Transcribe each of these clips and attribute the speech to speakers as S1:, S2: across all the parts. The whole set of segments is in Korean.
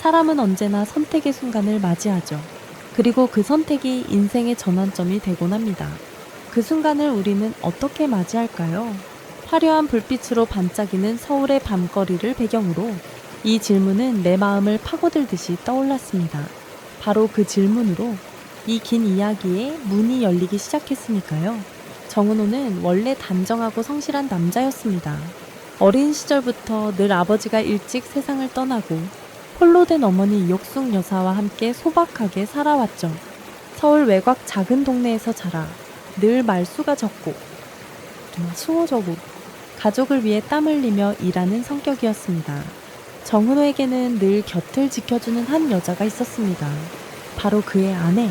S1: 사람은 언제나 선택의 순간을 맞이하죠. 그리고 그 선택이 인생의 전환점이 되곤 합니다. 그 순간을 우리는 어떻게 맞이할까요? 화려한 불빛으로 반짝이는 서울의 밤거리를 배경으로 이 질문은 내 마음을 파고들듯이 떠올랐습니다. 바로 그 질문으로 이 긴 이야기의 문이 열리기 시작했으니까요. 정은호는 원래 단정하고 성실한 남자였습니다. 어린 시절부터 늘 아버지가 일찍 세상을 떠나고 홀로 된 어머니 이옥숙 여사와 함께 소박하게 살아왔죠. 서울 외곽 작은 동네에서 자라 늘 말수가 적고 수호적으로 가족을 위해 땀 흘리며 일하는 성격이었습니다. 정은호에게는 늘 곁을 지켜주는 한 여자가 있었습니다. 바로 그의 아내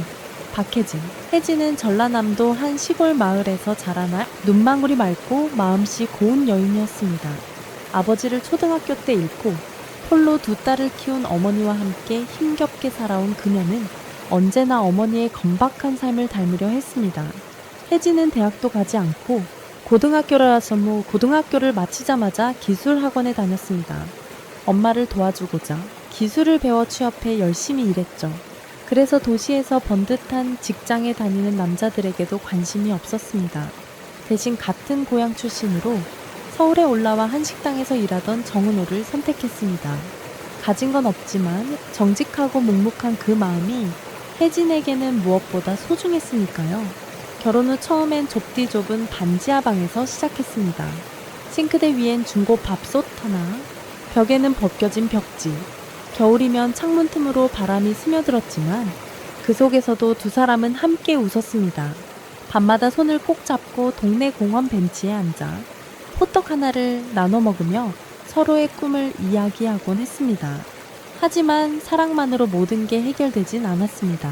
S1: 박혜진. 혜진은 전라남도 한 시골 마을에서 자라나 눈망울이 맑고 마음씨 고운 여인이었습니다. 아버지를 초등학교 때 잃고 홀로 두 딸을 키운 어머니와 함께 힘겹게 살아온 그녀는 언제나 어머니의 건박한 삶을 닮으려 했습니다. 혜진은 대학도 가지 않고 고등학교를 마치자마자 기술학원에 다녔습니다. 엄마를 도와주고자 기술을 배워 취업해 열심히 일했죠. 그래서 도시에서 번듯한 직장에 다니는 남자들에게도 관심이 없었습니다. 대신 같은 고향 출신으로 서울에 올라와 한 식당에서 일하던 정은호를 선택했습니다. 가진 건 없지만 정직하고 묵묵한 그 마음이 혜진에게는 무엇보다 소중했으니까요. 결혼 후 처음엔 좁디 좁은 반지하 방에서 시작했습니다. 싱크대 위엔 중고 밥솥 하나, 벽에는 벗겨진 벽지, 겨울이면 창문 틈으로 바람이 스며들었지만 그 속에서도 두 사람은 함께 웃었습니다. 밤마다 손을 꼭 잡고 동네 공원 벤치에 앉아 호떡 하나를 나눠 먹으며 서로의 꿈을 이야기하곤 했습니다. 하지만 사랑만으로 모든 게 해결되진 않았습니다.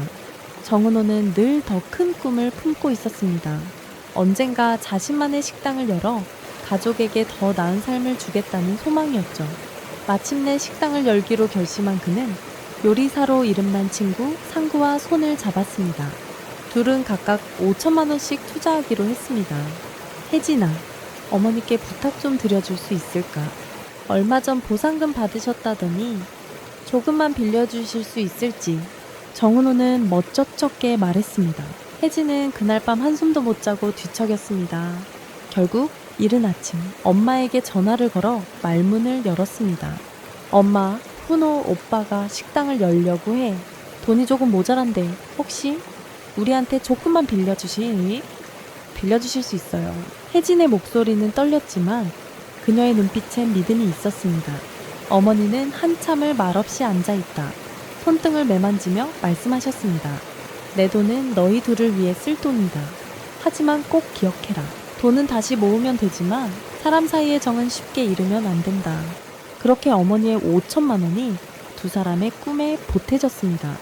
S1: 정은호는 늘 더 큰 꿈을 품고 있었습니다. 언젠가 자신만의 식당을 열어 가족에게 더 나은 삶을 주겠다는 소망이었죠. 마침내 식당을 열기로 결심한 그는 요리사로 이름난 친구 상구와 손을 잡았습니다. 둘은 각각 5천만 원씩 투자하기로 했습니다. 혜진아, 어머니께 부탁 좀 드려줄 수 있을까? 얼마 전 보상금 받으셨다더니 조금만 빌려주실 수 있을지. 정은호는 멋쩍쩍게 말했습니다. 혜진은 그날 밤 한숨도 못 자고 뒤척였습니다. 결국 이른 아침 엄마에게 전화를 걸어 말문을 열었습니다. 엄마, 훈호 오빠가 식당을 열려고 해. 돈이 조금 모자란데 혹시 우리한테 조금만 빌려주실 수 있어요. 혜진의 목소리는 떨렸지만 그녀의 눈빛엔 믿음이 있었습니다. 어머니는 한참을 말없이 앉아있다 손등을 매만지며 말씀하셨습니다. 내 돈은 너희 둘을 위해 쓸 돈이다. 하지만 꼭 기억해라. 돈은 다시 모으면 되지만 사람 사이의 정은 쉽게 잃으면 안 된다. 그렇게 어머니의 5천만 원이 두 사람의 꿈에 보태졌습니다.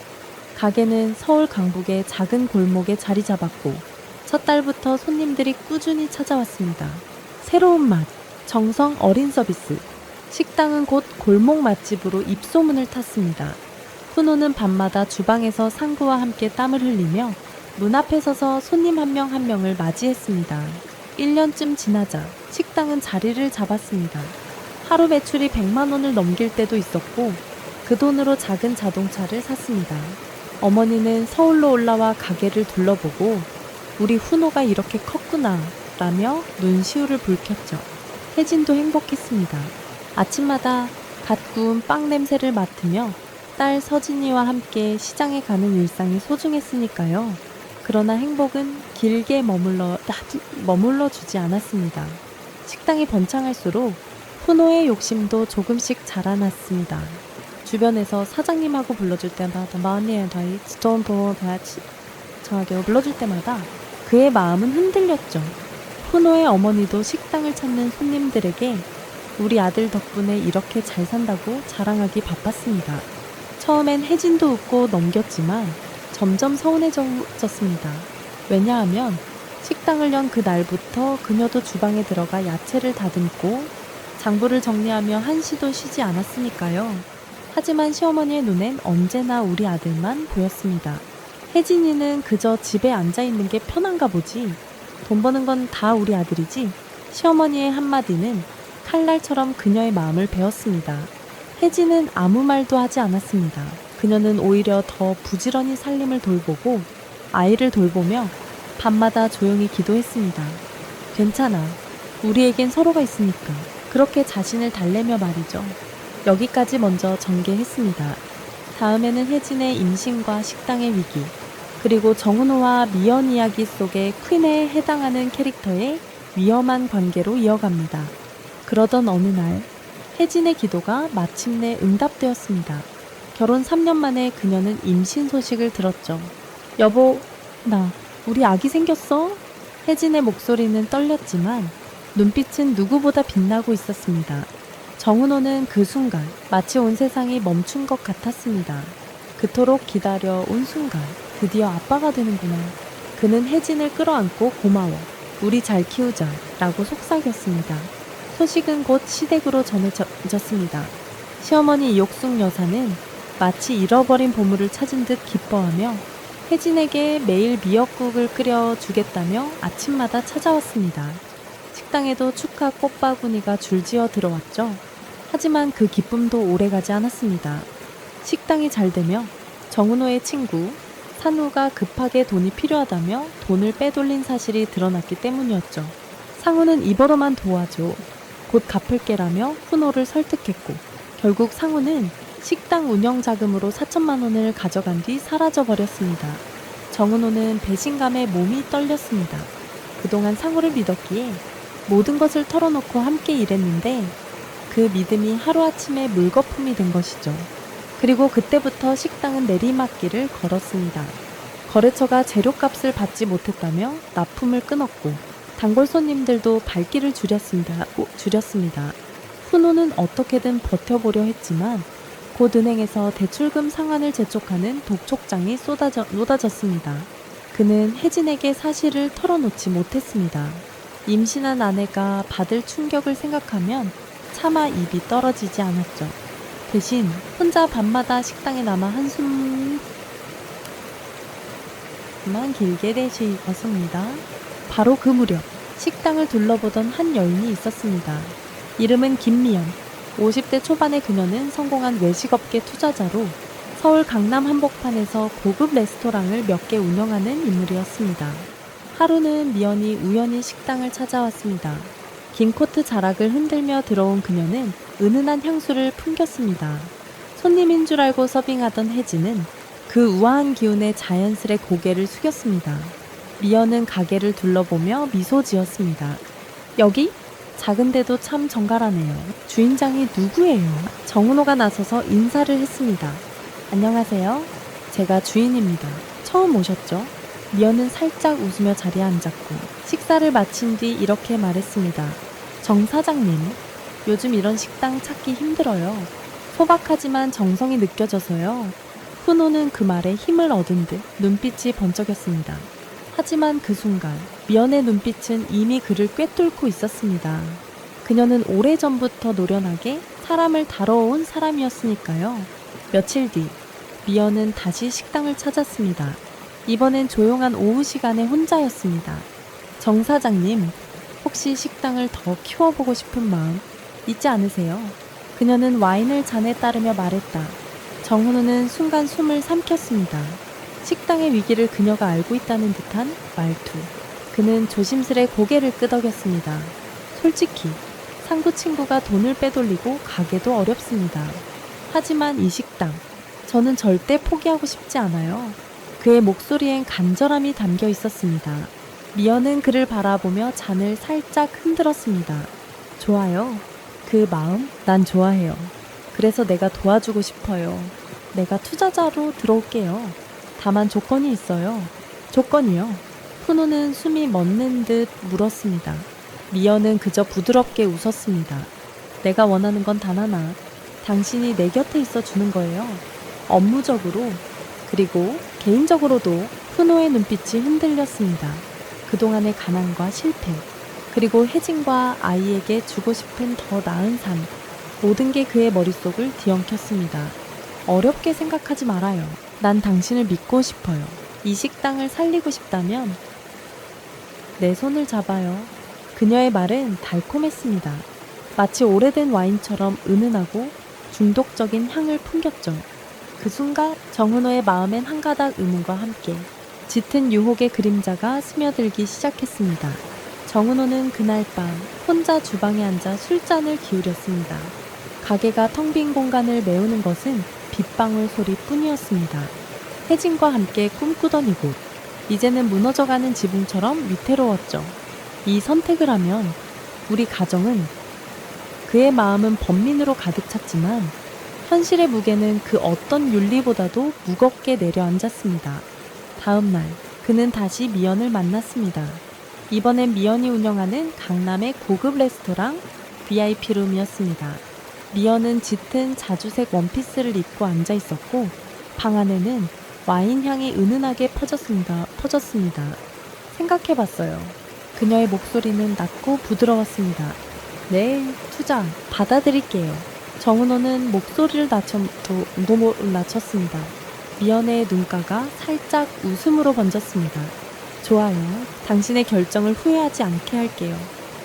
S1: 가게는 서울 강북의 작은 골목에 자리 잡았고 첫 달부터 손님들이 꾸준히 찾아왔습니다. 새로운 맛, 정성 어린 서비스. 식당은 곧 골목 맛집으로 입소문을 탔습니다. 훈호는 밤마다 주방에서 상구와 함께 땀을 흘리며 문 앞에 서서 손님 한 명 한 명을 맞이했습니다. 1년쯤 지나자 식당은 자리를 잡았습니다. 하루 매출이 100만 원을 넘길 때도 있었고 그 돈으로 작은 자동차를 샀습니다. 어머니는 서울로 올라와 가게를 둘러보고 우리 훈호가 이렇게 컸구나 라며 눈시울을 붉혔죠. 혜진도 행복했습니다. 아침마다 갓 구운 빵 냄새를 맡으며 딸 서진이와 함께 시장에 가는 일상이 소중했으니까요. 그러나 행복은 길게 머물러 주지 않았습니다. 식당이 번창할수록 훈호의 욕심도 조금씩 자라났습니다. 주변에서 사장님하고 불러줄 때마다 불러줄 때마다 그의 마음은 흔들렸죠. 훈호의 어머니도 식당을 찾는 손님들에게 우리 아들 덕분에 이렇게 잘 산다고 자랑하기 바빴습니다. 처음엔 혜진도 웃고 넘겼지만 점점 서운해졌습니다. 왜냐하면 식당을 연 그날부터 그녀도 주방에 들어가 야채를 다듬고 장부를 정리하며 한시도 쉬지 않았으니까요. 하지만 시어머니의 눈엔 언제나 우리 아들만 보였습니다. 혜진이는 그저 집에 앉아있는 게 편한가 보지. 돈 버는 건 다 우리 아들이지. 시어머니의 한마디는 칼날처럼 그녀의 마음을 베었습니다. 혜진은 아무 말도 하지 않았습니다. 그녀는 오히려 더 부지런히 살림을 돌보고 아이를 돌보며 밤마다 조용히 기도했습니다. 괜찮아. 우리에겐 서로가 있으니까. 그렇게 자신을 달래며 말이죠. 여기까지 먼저 전개했습니다. 다음에는 혜진의 임신과 식당의 위기, 그리고 정은호와 미연 이야기 속의 퀸에 해당하는 캐릭터의 위험한 관계로 이어갑니다. 그러던 어느 날 혜진의 기도가 마침내 응답되었습니다. 결혼 3년 만에 그녀는 임신 소식을 들었죠. 여보, 우리 아기 생겼어? 혜진의 목소리는 떨렸지만 눈빛은 누구보다 빛나고 있었습니다. 정은호는 그 순간 마치 온 세상이 멈춘 것 같았습니다. 그토록 기다려온 순간 드디어 아빠가 되는구나. 그는 혜진을 끌어안고 고마워. 우리 잘 키우자 라고 속삭였습니다. 소식은 곧 시댁으로 전해졌습니다. 시어머니 이옥숙 여사는 마치 잃어버린 보물을 찾은 듯 기뻐하며 혜진에게 매일 미역국을 끓여주겠다며 아침마다 찾아왔습니다. 식당에도 축하 꽃바구니가 줄지어 들어왔죠. 하지만 그 기쁨도 오래가지 않았습니다. 식당이 잘 되며 정은호의 친구 산우가 급하게 돈이 필요하다며 돈을 빼돌린 사실이 드러났기 때문이었죠. 상우는 입으로만 도와줘. 곧 갚을게라며 훈호를 설득했고 결국 상우는 식당 운영 자금으로 4천만 원을 가져간 뒤 사라져 버렸습니다. 정은호는 배신감에 몸이 떨렸습니다. 그동안 상우를 믿었기에 모든 것을 털어놓고 함께 일했는데 그 믿음이 하루아침에 물거품이 된 것이죠. 그리고 그때부터 식당은 내리막길을 걸었습니다. 거래처가 재료값을 받지 못했다며 납품을 끊었고 단골 손님들도 발길을 줄였습니다. 훈호는 어떻게든 버텨보려 했지만 곧 은행에서 대출금 상환을 재촉하는 독촉장이 쏟아졌습니다. 그는 혜진에게 사실을 털어놓지 못했습니다. 임신한 아내가 받을 충격을 생각하면 차마 입이 떨어지지 않았죠. 대신 혼자 밤마다 식당에 남아 한숨만 길게 내쉬었습니다. 바로 그 무렵 식당을 둘러보던 한 여인이 있었습니다. 이름은 김미연. 50대 초반의 그녀는 성공한 외식업계 투자자로 서울 강남 한복판에서 고급 레스토랑을 몇 개 운영하는 인물이었습니다. 하루는 미연이 우연히 식당을 찾아왔습니다. 긴 코트 자락을 흔들며 들어온 그녀는 은은한 향수를 풍겼습니다. 손님인 줄 알고 서빙하던 혜진은 그 우아한 기운에 자연스레 고개를 숙였습니다. 미연은 가게를 둘러보며 미소 지었습니다. 여기? 작은데도 참 정갈하네요. 주인장이 누구예요? 정은호가 나서서 인사를 했습니다. 안녕하세요. 제가 주인입니다. 처음 오셨죠? 미연은 살짝 웃으며 자리에 앉았고 식사를 마친 뒤 이렇게 말했습니다. 정 사장님, 요즘 이런 식당 찾기 힘들어요. 소박하지만 정성이 느껴져서요. 훈호는 그 말에 힘을 얻은 듯 눈빛이 번쩍였습니다. 하지만 그 순간 미연의 눈빛은 이미 그를 꿰뚫고 있었습니다. 그녀는 오래전부터 노련하게 사람을 다뤄온 사람이었으니까요. 며칠 뒤 미연은 다시 식당을 찾았습니다. 이번엔 조용한 오후 시간에 혼자였습니다. 정 사장님, 혹시 식당을 더 키워보고 싶은 마음 있지 않으세요? 그녀는 와인을 잔에 따르며 말했다. 정훈우는 순간 숨을 삼켰습니다. 식당의 위기를 그녀가 알고 있다는 듯한 말투. 그는 조심스레 고개를 끄덕였습니다. 솔직히 상구 친구가 돈을 빼돌리고 가게도 어렵습니다. 하지만 이 식당, 저는 절대 포기하고 싶지 않아요. 그의 목소리엔 간절함이 담겨 있었습니다. 미연은 그를 바라보며 잔을 살짝 흔들었습니다. 좋아요. 그 마음 난 좋아해요. 그래서 내가 도와주고 싶어요. 내가 투자자로 들어올게요. 다만 조건이 있어요. 조건이요? 훈우는 숨이 멎는 듯 물었습니다. 미연은 그저 부드럽게 웃었습니다. 내가 원하는 건 단 하나. 당신이 내 곁에 있어 주는 거예요. 업무적으로 그리고 개인적으로도. 훈호의 눈빛이 흔들렸습니다. 그동안의 가난과 실패, 그리고 혜진과 아이에게 주고 싶은 더 나은 삶, 모든 게 그의 머릿속을 뒤엉켰습니다. 어렵게 생각하지 말아요. 난 당신을 믿고 싶어요. 이 식당을 살리고 싶다면 내 손을 잡아요. 그녀의 말은 달콤했습니다. 마치 오래된 와인처럼 은은하고 중독적인 향을 풍겼죠. 그 순간 정은호의 마음엔 한 가닥 의문과 함께 짙은 유혹의 그림자가 스며들기 시작했습니다. 정은호는 그날 밤 혼자 주방에 앉아 술잔을 기울였습니다. 가게가 텅 빈 공간을 메우는 것은 빗방울 소리뿐이었습니다. 혜진과 함께 꿈꾸던 이곳, 이제는 무너져가는 지붕처럼 위태로웠죠. 이 선택을 하면 우리 가정은, 그의 마음은 번민으로 가득 찼지만 현실의 무게는 그 어떤 윤리보다도 무겁게 내려앉았습니다. 다음 날 그는 다시 미연을 만났습니다. 이번엔 미연이 운영하는 강남의 고급 레스토랑 VIP룸이었습니다. 미연은 짙은 자주색 원피스를 입고 앉아 있었고 방 안에는 와인 향이 은은하게 퍼졌습니다. 생각해봤어요. 그녀의 목소리는 낮고 부드러웠습니다. 네, 투자 받아들일게요. 정은호는 목소리를 낮췄습니다. 미연의 눈가가 살짝 웃음으로 번졌습니다. 좋아요. 당신의 결정을 후회하지 않게 할게요.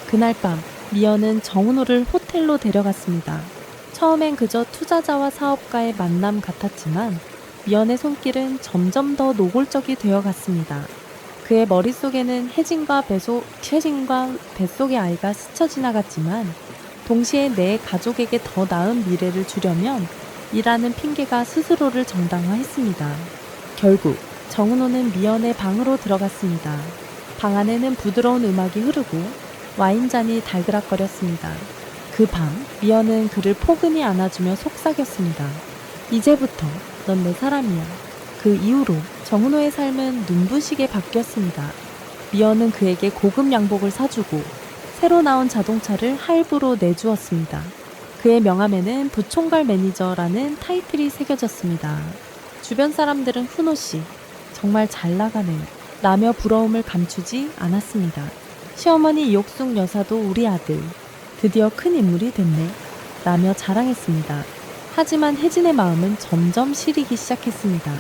S1: 그날 밤 미연은 정은호를 호텔로 데려갔습니다. 처음엔 그저 투자자와 사업가의 만남 같았지만 미연의 손길은 점점 더 노골적이 되어갔습니다. 그의 머릿속에는 혜진과 뱃속의 아이가 스쳐 지나갔지만 동시에 내 가족에게 더 나은 미래를 주려면 이라는 핑계가 스스로를 정당화했습니다. 결국 정은호는 미연의 방으로 들어갔습니다. 방 안에는 부드러운 음악이 흐르고 와인잔이 달그락거렸습니다. 그 밤 미연은 그를 포근히 안아주며 속삭였습니다. 이제부터 넌 내 사람이야. 그 이후로 정은호의 삶은 눈부시게 바뀌었습니다. 미연은 그에게 고급 양복을 사주고 새로 나온 자동차를 할부로 내주었습니다. 그의 명함에는 부총괄 매니저라는 타이틀이 새겨졌습니다. 주변 사람들은 훈호씨 정말 잘 나가네요 라며 부러움을 감추지 않았습니다. 시어머니 이옥숙 여사도 우리 아들 드디어 큰 인물이 됐네 라며 자랑했습니다. 하지만 혜진의 마음은 점점 시리기 시작했습니다.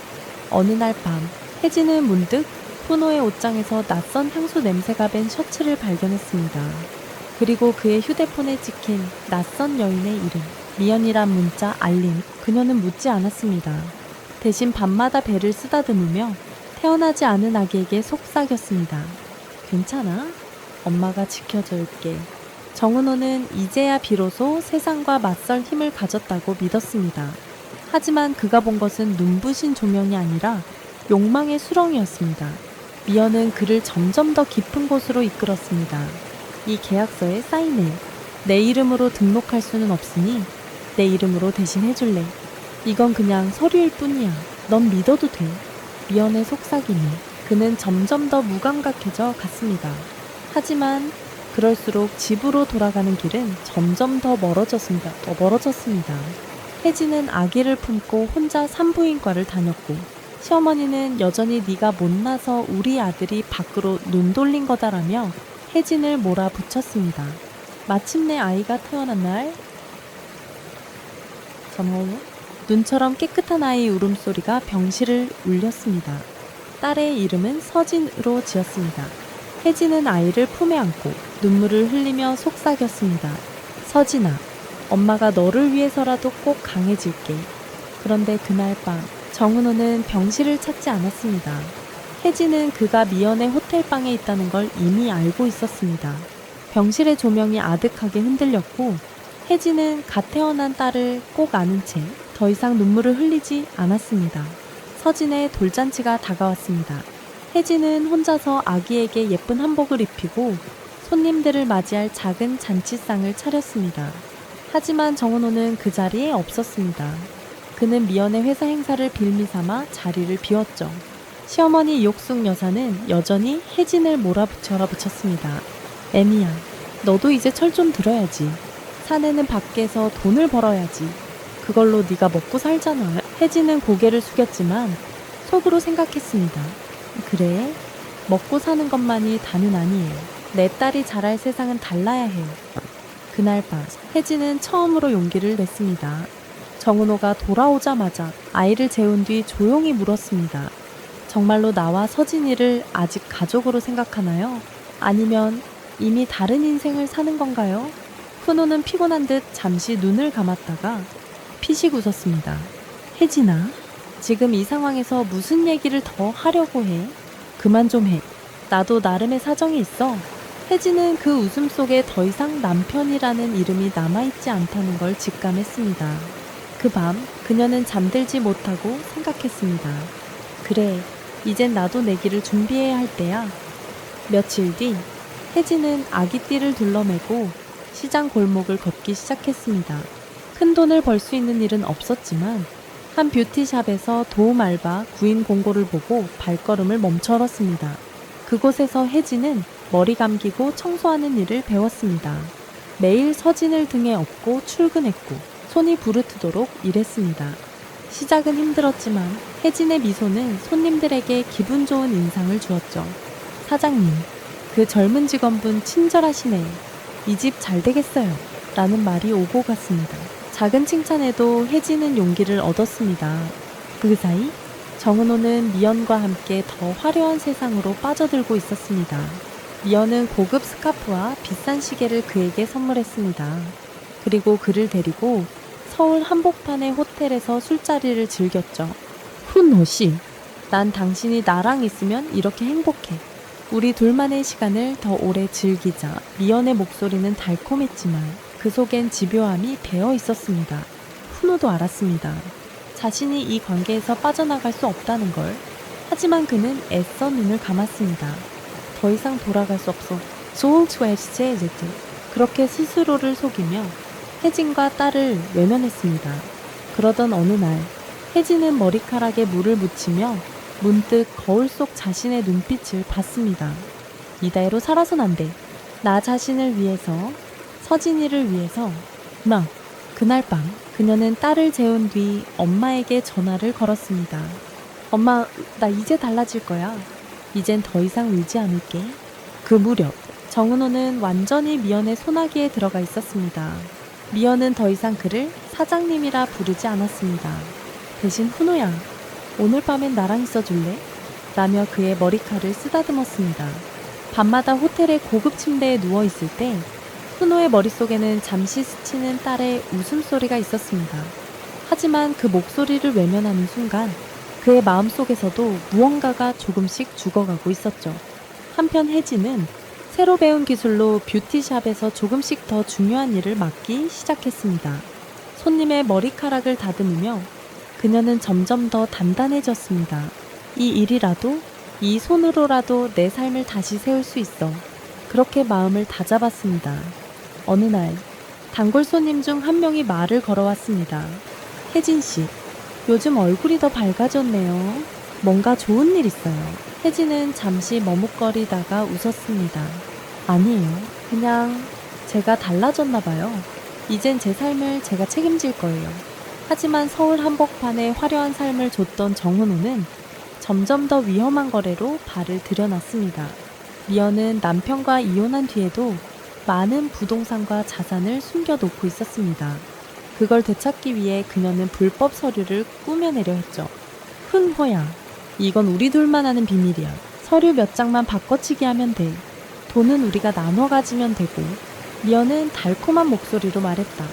S1: 어느 날 밤 혜진은 문득 훈호의 옷장에서 낯선 향수 냄새가 밴 셔츠를 발견했습니다. 그리고 그의 휴대폰에 찍힌 낯선 여인의 이름, 미연이란 문자 알림, 그녀는 묻지 않았습니다. 대신 밤마다 배를 쓰다듬으며 태어나지 않은 아기에게 속삭였습니다. 괜찮아? 엄마가 지켜줄게. 정은호는 이제야 비로소 세상과 맞설 힘을 가졌다고 믿었습니다. 하지만 그가 본 것은 눈부신 조명이 아니라 욕망의 수렁이었습니다. 미연은 그를 점점 더 깊은 곳으로 이끌었습니다. 이 계약서에 사인해. 내 이름으로 등록할 수는 없으니 내 이름으로 대신 해줄래. 이건 그냥 서류일 뿐이야. 넌 믿어도 돼. 미연의 속삭임에 그는 점점 더 무감각해져 갔습니다. 하지만 그럴수록 집으로 돌아가는 길은 점점 더 멀어졌습니다. 혜진은 아기를 품고 혼자 산부인과를 다녔고 시어머니는 여전히 네가 못나서 우리 아들이 밖으로 눈 돌린 거다라며 혜진을 몰아붙였습니다. 마침내 아이가 태어난 날 눈처럼 깨끗한 아이의 울음소리가 병실을 울렸습니다. 딸의 이름은 서진으로 지었습니다. 혜진은 아이를 품에 안고 눈물을 흘리며 속삭였습니다. 서진아, 엄마가 너를 위해서라도 꼭 강해질게. 그런데 그날 밤 정은호는 병실을 찾지 않았습니다. 혜진은 그가 미연의 호텔방에 있다는 걸 이미 알고 있었습니다. 병실의 조명이 아득하게 흔들렸고 혜진은 갓 태어난 딸을 꼭 안은 채 더 이상 눈물을 흘리지 않았습니다. 서진의 돌잔치가 다가왔습니다. 혜진은 혼자서 아기에게 예쁜 한복을 입히고 손님들을 맞이할 작은 잔치상을 차렸습니다. 하지만 정은호는 그 자리에 없었습니다. 그는 미연의 회사 행사를 빌미삼아 자리를 비웠죠. 시어머니 이옥숙 여사는 여전히 혜진을 몰아붙였습니다. 애미야, 너도 이제 철 좀 들어야지. 사내는 밖에서 돈을 벌어야지. 그걸로 네가 먹고 살잖아. 혜진은 고개를 숙였지만 속으로 생각했습니다. 그래, 먹고 사는 것만이 다는 아니에요. 내 딸이 자랄 세상은 달라야 해요. 그날 밤 혜진은 처음으로 용기를 냈습니다. 정은호가 돌아오자마자 아이를 재운 뒤 조용히 물었습니다. 정말로 나와 서진이를 아직 가족으로 생각하나요? 아니면 이미 다른 인생을 사는 건가요? 훈호는 피곤한 듯 잠시 눈을 감았다가 피식 웃었습니다. 혜진아, 지금 이 상황에서 무슨 얘기를 더 하려고 해? 그만 좀 해. 나도 나름의 사정이 있어. 혜진은 그 웃음 속에 더 이상 남편이라는 이름이 남아있지 않다는 걸 직감했습니다. 그 밤 그녀는 잠들지 못하고 생각했습니다. 그래, 이젠 나도 내기를 준비해야 할 때야. 며칠 뒤 혜진은 아기띠를 둘러매고 시장 골목을 걷기 시작했습니다. 큰 돈을 벌 수 있는 일은 없었지만 한 뷰티샵에서 도움 알바 구인 공고를 보고 발걸음을 멈춰섰습니다. 그곳에서 혜진은 머리 감기고 청소하는 일을 배웠습니다. 매일 서진을 등에 업고 출근했고 손이 부르트도록 일했습니다. 시작은 힘들었지만 혜진의 미소는 손님들에게 기분 좋은 인상을 주었죠. 사장님, 그 젊은 직원분 친절하시네요. 이 집 잘 되겠어요. 라는 말이 오고 갔습니다. 작은 칭찬에도 혜진은 용기를 얻었습니다. 그 사이 정은호는 미연과 함께 더 화려한 세상으로 빠져들고 있었습니다. 미연은 고급 스카프와 비싼 시계를 그에게 선물했습니다. 그리고 그를 데리고 서울 한복판의 호텔에서 술자리를 즐겼죠. 훈호 씨, 난 당신이 나랑 있으면 이렇게 행복해. 우리 둘만의 시간을 더 오래 즐기자. 미연의 목소리는 달콤했지만 그 속엔 집요함이 배어 있었습니다. 훈호도 알았습니다. 자신이 이 관계에서 빠져나갈 수 없다는 걸. 하지만 그는 애써 눈을 감았습니다. 더 이상 돌아갈 수 없어. 소울츠웨스제제트. 그렇게 스스로를 속이며 혜진과 딸을 외면했습니다. 그러던 어느 날 혜진은 머리카락에 물을 묻히며 문득 거울 속 자신의 눈빛을 봤습니다. 이대로 살아선 안 돼. 나 자신을 위해서, 서진이를 위해서. 그날 밤 그녀는 딸을 재운 뒤 엄마에게 전화를 걸었습니다. 엄마, 나 이제 달라질 거야. 이젠 더 이상 울지 않을게. 그 무렵 정은호는 완전히 미연의 소나기에 들어가 있었습니다. 미연은 더 이상 그를 사장님이라 부르지 않았습니다. 대신 훈호야, 오늘 밤엔 나랑 있어줄래? 라며 그의 머리칼을 쓰다듬었습니다. 밤마다 호텔의 고급 침대에 누워있을 때 훈호의 머릿속에는 잠시 스치는 딸의 웃음소리가 있었습니다. 하지만 그 목소리를 외면하는 순간 그의 마음속에서도 무언가가 조금씩 죽어가고 있었죠. 한편 혜진은 새로 배운 기술로 뷰티샵에서 조금씩 더 중요한 일을 맡기 시작했습니다. 손님의 머리카락을 다듬으며 그녀는 점점 더 단단해졌습니다. 이 일이라도, 이 손으로라도 내 삶을 다시 세울 수 있어. 그렇게 마음을 다잡았습니다. 어느 날 단골 손님 중 한 명이 말을 걸어왔습니다. 혜진 씨, 요즘 얼굴이 더 밝아졌네요. 뭔가 좋은 일 있어요. 혜진은 잠시 머뭇거리다가 웃었습니다. 아니에요. 그냥 제가 달라졌나 봐요. 이젠 제 삶을 제가 책임질 거예요. 하지만 서울 한복판에 화려한 삶을 줬던 정은호는 점점 더 위험한 거래로 발을 들여놨습니다. 미연은 남편과 이혼한 뒤에도 많은 부동산과 자산을 숨겨놓고 있었습니다. 그걸 되찾기 위해 그녀는 불법 서류를 꾸며내려 했죠. 훈호야, 이건 우리 둘만 아는 비밀이야. 서류 몇 장만 바꿔치기 하면 돼. 돈은 우리가 나눠 가지면 되고. 미연은 달콤한 목소리로 말했다.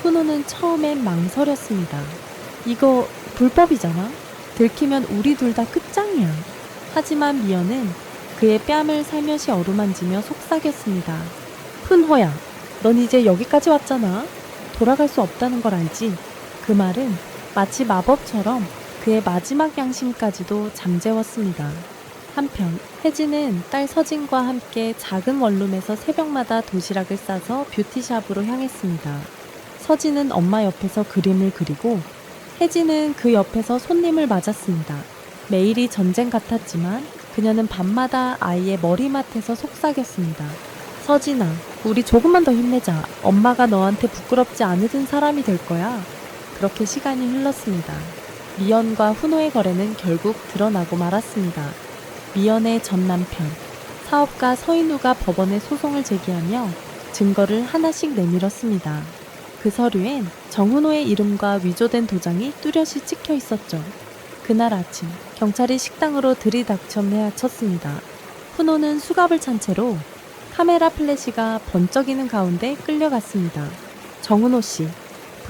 S1: 훈호는 처음엔 망설였습니다. 이거 불법이잖아. 들키면 우리 둘 다 끝장이야. 하지만 미연은 그의 뺨을 살며시 어루만지며 속삭였습니다. 훈호야, 넌 이제 여기까지 왔잖아. 돌아갈 수 없다는 걸 알지? 그 말은 마치 마법처럼 그의 마지막 양심까지도 잠재웠습니다. 한편 혜진은 딸 서진과 함께 작은 원룸에서 새벽마다 도시락을 싸서 뷰티샵으로 향했습니다. 서진은 엄마 옆에서 그림을 그리고 혜진은 그 옆에서 손님을 맞았습니다. 매일이 전쟁 같았지만 그녀는 밤마다 아이의 머리맡에서 속삭였습니다. 서진아, 우리 조금만 더 힘내자. 엄마가 너한테 부끄럽지 않은 사람이 될 거야. 그렇게 시간이 흘렀습니다. 미연과 훈호의 거래는 결국 드러나고 말았습니다. 미연의 전 남편, 사업가 서인우가 법원에 소송을 제기하며 증거를 하나씩 내밀었습니다. 그 서류엔 정훈호의 이름과 위조된 도장이 뚜렷이 찍혀 있었죠. 그날 아침 경찰이 식당으로 들이닥쳐 내쫓습니다. 훈호는 수갑을 찬 채로 카메라 플래시가 번쩍이는 가운데 끌려갔습니다. 정훈호 씨,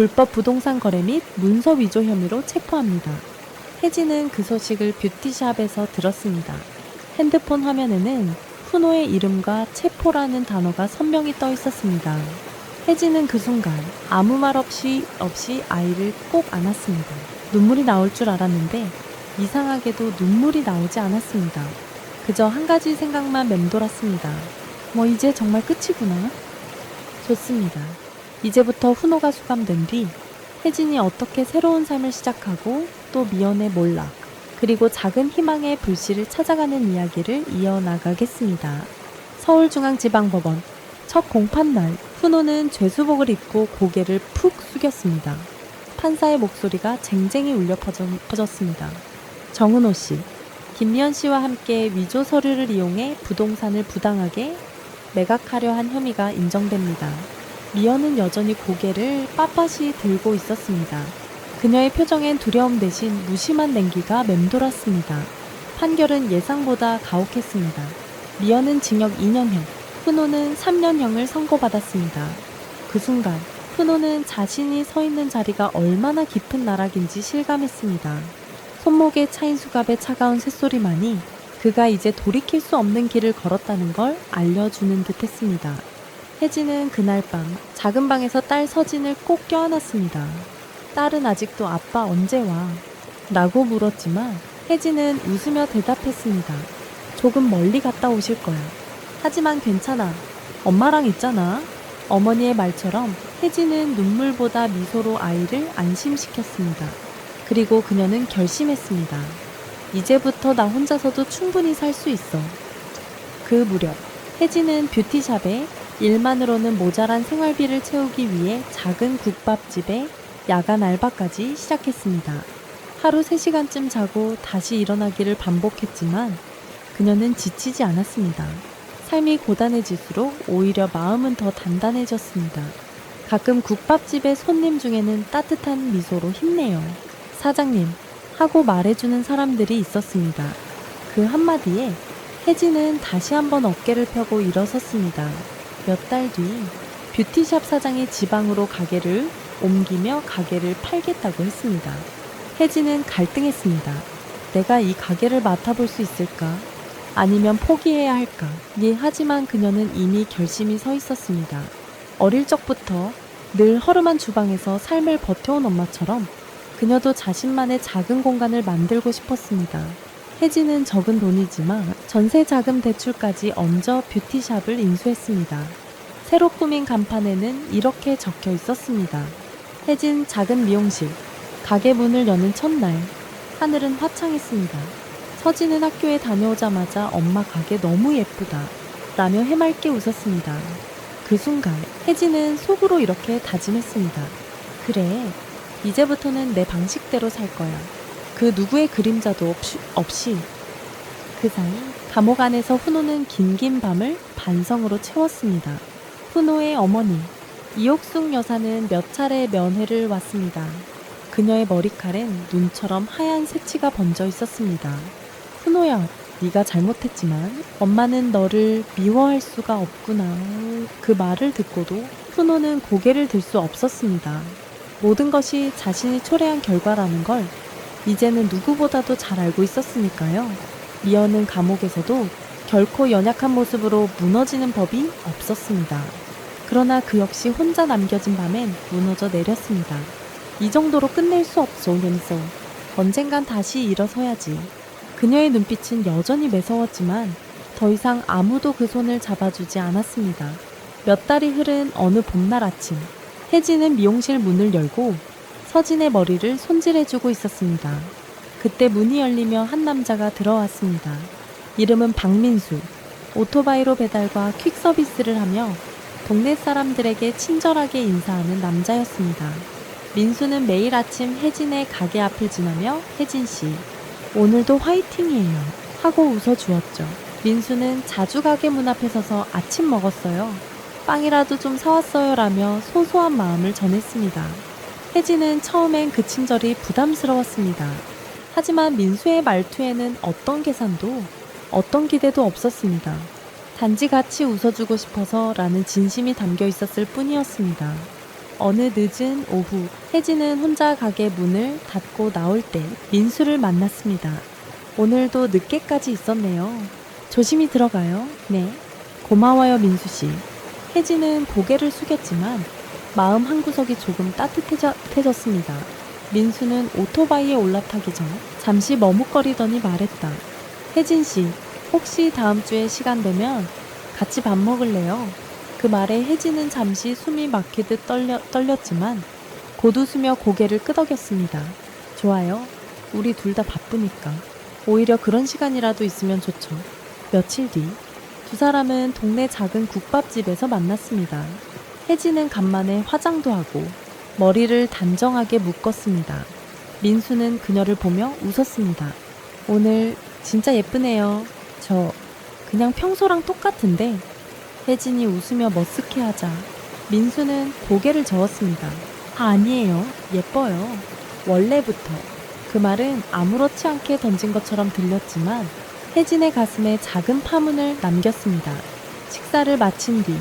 S1: 불법 부동산 거래 및 문서 위조 혐의로 체포합니다. 혜진은 그 소식을 뷰티샵에서 들었습니다. 핸드폰 화면에는 훈호의 이름과 체포라는 단어가 선명히 떠 있었습니다. 혜진은 그 순간 아무 말 없이 아이를 꼭 안았습니다. 눈물이 나올 줄 알았는데 이상하게도 눈물이 나오지 않았습니다. 그저 한 가지 생각만 맴돌았습니다. 이제 정말 끝이구나. 좋습니다. 이제부터 훈호가 수감된 뒤 혜진이 어떻게 새로운 삶을 시작하고 또 미연의 몰락 그리고 작은 희망의 불씨를 찾아가는 이야기를 이어나가겠습니다. 서울중앙지방법원 첫 공판날 훈호는 죄수복을 입고 고개를 푹 숙였습니다. 판사의 목소리가 쟁쟁이 울려 퍼졌습니다. 정은호 씨, 김미연 씨와 함께 위조 서류를 이용해 부동산을 부당하게 매각하려 한 혐의가 인정됩니다. 미연은 여전히 고개를 빳빳이 들고 있었습니다. 그녀의 표정엔 두려움 대신 무심한 냉기가 맴돌았습니다. 판결은 예상보다 가혹했습니다. 미연은 징역 2년형, 훈호는 3년형을 선고받았습니다. 그 순간 훈호는 자신이 서 있는 자리가 얼마나 깊은 나락인지 실감했습니다. 손목에 차인 수갑의 차가운 쇳소리만이 그가 이제 돌이킬 수 없는 길을 걸었다는 걸 알려주는 듯 했습니다. 혜진은 그날 밤 작은 방에서 딸 서진을 꼭 껴안았습니다. 딸은 아직도 아빠 언제 와? 라고 물었지만 혜진은 웃으며 대답했습니다. 조금 멀리 갔다 오실 거야. 하지만 괜찮아. 엄마랑 있잖아. 어머니의 말처럼 혜진은 눈물보다 미소로 아이를 안심시켰습니다. 그리고 그녀는 결심했습니다. 이제부터 나 혼자서도 충분히 살 수 있어. 그 무렵 혜진은 뷰티샵에 일만으로는 모자란 생활비를 채우기 위해 작은 국밥집에 야간 알바까지 시작했습니다. 하루 3시간쯤 자고 다시 일어나기를 반복했지만 그녀는 지치지 않았습니다. 삶이 고단해질수록 오히려 마음은 더 단단해졌습니다. 가끔 국밥집의 손님 중에는 따뜻한 미소로 힘내요. 사장님 하고 말해주는 사람들이 있었습니다. 그 한마디에 혜진은 다시 한번 어깨를 펴고 일어섰습니다. 몇 달 뒤 뷰티샵 사장이 지방으로 가게를 옮기며 가게를 팔겠다고 했습니다. 혜진은 갈등했습니다. 내가 이 가게를 맡아볼 수 있을까? 아니면 포기해야 할까? 하지만 그녀는 이미 결심이 서 있었습니다. 어릴 적부터 늘 허름한 주방에서 삶을 버텨온 엄마처럼 그녀도 자신만의 작은 공간을 만들고 싶었습니다. 혜진은 적은 돈이지만 전세 자금 대출까지 얹어 뷰티샵을 인수했습니다. 새로 꾸민 간판에는 이렇게 적혀 있었습니다. 혜진 작은 미용실. 가게 문을 여는 첫날 하늘은 화창했습니다. 서진은 학교에 다녀오자마자 엄마 가게 너무 예쁘다 라며 해맑게 웃었습니다. 그 순간 혜진은 속으로 이렇게 다짐했습니다. 그래, 이제부터는 내 방식대로 살 거야. 그 누구의 그림자도 없이. 그 사이 감옥 안에서 훈호는 긴긴 밤을 반성으로 채웠습니다. 훈호의 어머니 이옥숙 여사는 몇 차례 면회를 왔습니다. 그녀의 머리칼엔 눈처럼 하얀 새치가 번져 있었습니다. 훈호야, 네가 잘못했지만 엄마는 너를 미워할 수가 없구나. 그 말을 듣고도 훈호는 고개를 들 수 없었습니다. 모든 것이 자신이 초래한 결과라는 걸 이제는 누구보다도 잘 알고 있었으니까요. 미연은 감옥에서도 결코 연약한 모습으로 무너지는 법이 없었습니다. 그러나 그 역시 혼자 남겨진 밤엔 무너져 내렸습니다. 이 정도로 끝낼 수 없어, 램소. 언젠간 다시 일어서야지. 그녀의 눈빛은 여전히 매서웠지만 더 이상 아무도 그 손을 잡아주지 않았습니다. 몇 달이 흐른 어느 봄날 아침, 혜진은 미용실 문을 열고 서진의 머리를 손질해주고 있었습니다. 그때 문이 열리며 한 남자가 들어왔습니다. 이름은 박민수. 오토바이로 배달과 퀵 서비스를 하며 동네 사람들에게 친절하게 인사하는 남자였습니다. 민수는 매일 아침 혜진의 가게 앞을 지나며 혜진씨, 오늘도 화이팅이에요 하고 웃어주었죠. 민수는 자주 가게 문 앞에 서서 아침 먹었어요. 빵이라도 좀 사왔어요 라며 소소한 마음을 전했습니다. 혜진은 처음엔 그 친절이 부담스러웠습니다. 하지만 민수의 말투에는 어떤 계산도 어떤 기대도 없었습니다. 단지 같이 웃어주고 싶어서 라는 진심이 담겨 있었을 뿐이었습니다. 어느 늦은 오후, 혜진은 혼자 가게 문을 닫고 나올 때 민수를 만났습니다. 오늘도 늦게까지 있었네요. 조심히 들어가요. 네. 고마워요, 민수씨. 혜진은 고개를 숙였지만 마음 한구석이 조금 따뜻해졌습니다. 민수는 오토바이에 올라타기 전 잠시 머뭇거리더니 말했다. 혜진씨, 혹시 다음 주에 시간 되면 같이 밥 먹을래요? 그 말에 혜진은 잠시 숨이 막히듯 떨렸지만 곧 웃으며 고개를 끄덕였습니다. 좋아요. 우리 둘 다 바쁘니까. 오히려 그런 시간이라도 있으면 좋죠. 며칠 뒤, 두 사람은 동네 작은 국밥집에서 만났습니다. 혜진은 간만에 화장도 하고 머리를 단정하게 묶었습니다. 민수는 그녀를 보며 웃었습니다. 오늘 진짜 예쁘네요. 저 그냥 평소랑 똑같은데. 혜진이 웃으며 머쓱해하자 민수는 고개를 저었습니다. 아니에요. 예뻐요. 원래부터. 그 말은 아무렇지 않게 던진 것처럼 들렸지만 혜진의 가슴에 작은 파문을 남겼습니다. 식사를 마친 뒤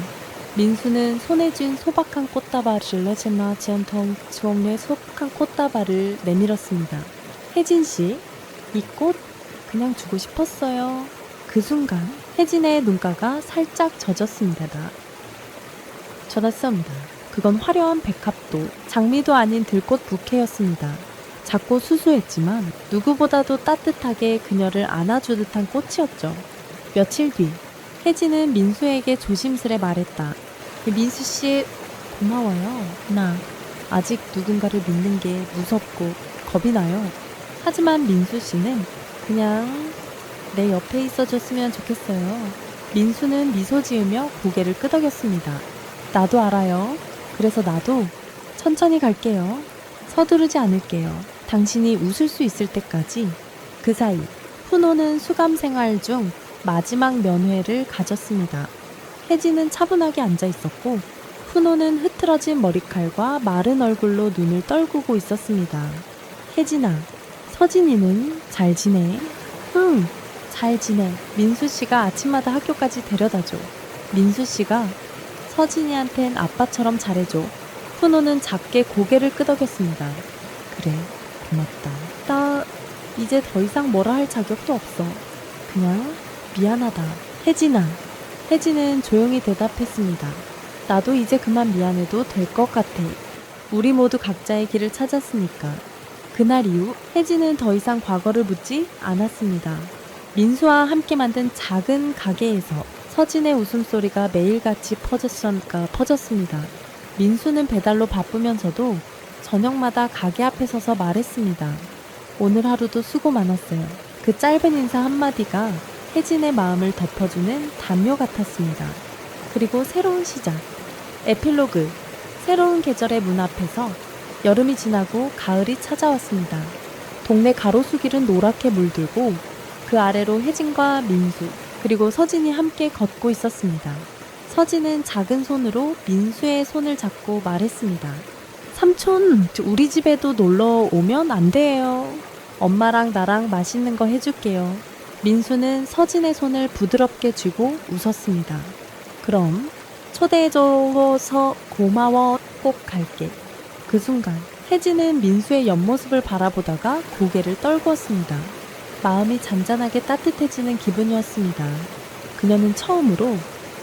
S1: 민수는 손에 쥔 소박한 꽃다발을 레제나 지언통 주엄의 소박한 꽃다발을 내밀었습니다. 혜진씨, 이 꽃 그냥 주고 싶었어요. 그 순간 혜진의 눈가가 살짝 젖었습니다. 그건 화려한 백합도, 장미도 아닌 들꽃 부케였습니다. 작고 수수했지만 누구보다도 따뜻하게 그녀를 안아주 듯한 꽃이었죠. 며칠 뒤 혜진은 민수에게 조심스레 말했다. 민수씨, 고마워요. 나 아직 누군가를 믿는 게 무섭고 겁이 나요. 하지만 민수씨는 그냥 내 옆에 있어줬으면 좋겠어요. 민수는 미소 지으며 고개를 끄덕였습니다. 나도 알아요. 그래서 나도 천천히 갈게요. 서두르지 않을게요. 당신이 웃을 수 있을 때까지. 그 사이 훈호는 수감 생활 중 마지막 면회를 가졌습니다. 혜진은 차분하게 앉아 있었고 훈호는 흐트러진 머리칼과 마른 얼굴로 눈을 떨구고 있었습니다. 혜진아, 서진이는 잘 지내? 응, 잘 지내. 민수씨가 아침마다 학교까지 데려다줘. 민수씨가 서진이한텐 아빠처럼 잘해줘. 훈호는 작게 고개를 끄덕였습니다. 그래, 고맙다. 나 이제 더 이상 뭐라 할 자격도 없어. 그냥 미안하다. 혜진아. 혜진은 조용히 대답했습니다. 나도 이제 그만 미안해도 될 것 같아. 우리 모두 각자의 길을 찾았으니까. 그날 이후 혜진은 더 이상 과거를 묻지 않았습니다. 민수와 함께 만든 작은 가게에서 서진의 웃음소리가 매일같이 퍼졌습니다. 민수는 배달로 바쁘면서도 저녁마다 가게 앞에 서서 말했습니다. 오늘 하루도 수고 많았어요. 그 짧은 인사 한마디가 혜진의 마음을 덮어주는 담요 같았습니다. 그리고 새로운 시작. 에필로그. 새로운 계절의 문 앞에서 여름이 지나고 가을이 찾아왔습니다. 동네 가로수길은 노랗게 물들고 그 아래로 혜진과 민수 그리고 서진이 함께 걷고 있었습니다. 서진은 작은 손으로 민수의 손을 잡고 말했습니다. 삼촌, 우리 집에도 놀러 오면 안 돼요. 엄마랑 나랑 맛있는 거 해줄게요. 민수는 서진의 손을 부드럽게 쥐고 웃었습니다. 그럼 초대해줘서 고마워. 꼭 갈게. 그 순간 혜진은 민수의 옆모습을 바라보다가 고개를 떨구었습니다. 마음이 잔잔하게 따뜻해지는 기분이었습니다. 그녀는 처음으로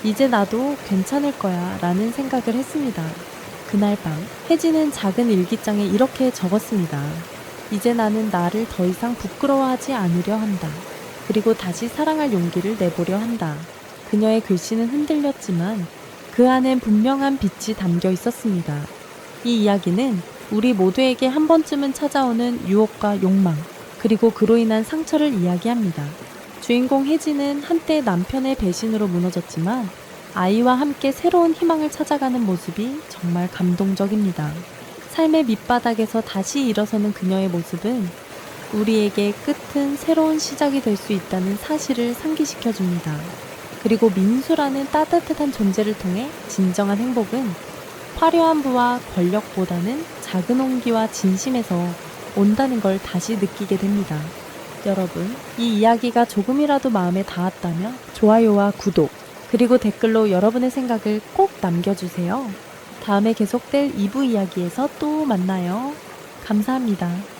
S1: 이제 나도 괜찮을 거야 라는 생각을 했습니다. 그날 밤 혜진은 작은 일기장에 이렇게 적었습니다. 이제 나는 나를 더 이상 부끄러워하지 않으려 한다. 그리고 다시 사랑할 용기를 내보려 한다. 그녀의 글씨는 흔들렸지만 그 안엔 분명한 빛이 담겨 있었습니다. 이 이야기는 우리 모두에게 한 번쯤은 찾아오는 유혹과 욕망, 그리고 그로 인한 상처를 이야기합니다. 주인공 혜진은 한때 남편의 배신으로 무너졌지만 아이와 함께 새로운 희망을 찾아가는 모습이 정말 감동적입니다. 삶의 밑바닥에서 다시 일어서는 그녀의 모습은 우리에게 끝은 새로운 시작이 될 수 있다는 사실을 상기시켜줍니다. 그리고 민수라는 따뜻한 존재를 통해 진정한 행복은 화려한 부와 권력보다는 작은 온기와 진심에서 온다는 걸 다시 느끼게 됩니다. 여러분, 이 이야기가 조금이라도 마음에 닿았다면 좋아요와 구독, 그리고 댓글로 여러분의 생각을 꼭 남겨주세요. 다음에 계속될 2부 이야기에서 또 만나요. 감사합니다.